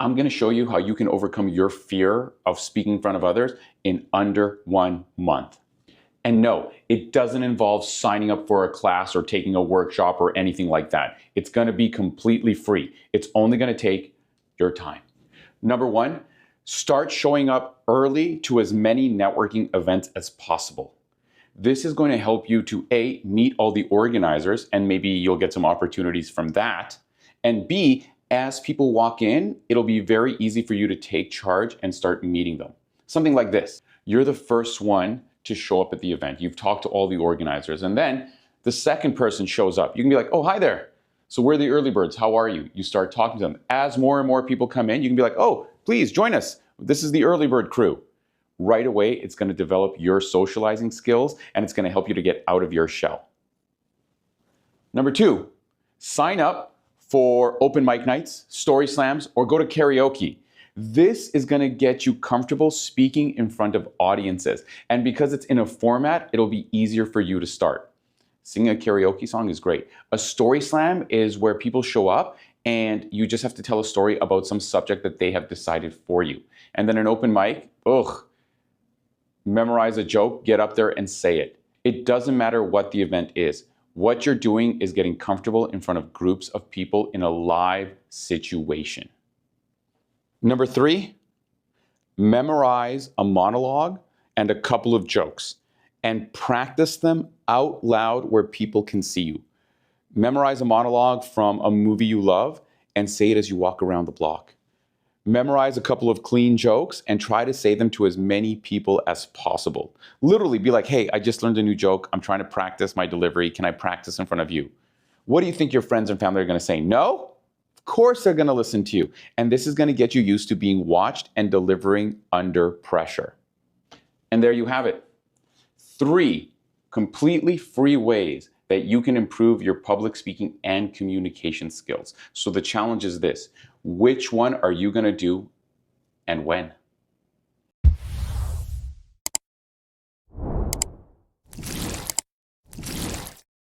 I'm going to show you how you can overcome your fear of speaking in front of others in under 1 month. And no, it doesn't involve signing up for a class or taking a workshop or anything like that. It's going to be completely free. It's only going to take your time. Number 1, start showing up early to as many networking events as possible. This is going to help you to A, meet all the organizers, and maybe you'll get some opportunities from that. And B, as people walk in, it'll be very easy for you to take charge and start meeting them. Something like this. You're the first one to show up at the event. You've talked to all the organizers, and then the second person shows up. You can be like, oh, hi there. So we're the early birds. How are you? You start talking to them. As more and more people come in, you can be like, oh, please join us. This is the early bird crew. Right away, it's going to develop your socializing skills, and it's going to help you to get out of your shell. Number 2, sign up for open mic nights, story slams, or go to karaoke. This is going to get you comfortable speaking in front of audiences. And because it's in a format, it'll be easier for you to start. Singing a karaoke song is great. A story slam is where people show up and you just have to tell a story about some subject that they have decided for you. And then an open mic, memorize a joke, get up there and say it. It doesn't matter what the event is. What you're doing is getting comfortable in front of groups of people in a live situation. Number 3, memorize a monologue and a couple of jokes and practice them out loud where people can see you. Memorize a monologue from a movie you love and say it as you walk around the block. Memorize a couple of clean jokes and try to say them to as many people as possible. Literally be like, hey, I just learned a new joke. I'm trying to practice my delivery. Can I practice in front of you? What do you think your friends and family are going to say? No? Of course they're going to listen to you. And this is going to get you used to being watched and delivering under pressure. And there you have it. 3 completely free ways that you can improve your public speaking and communication skills. So the challenge is this: which one are you going to do and when?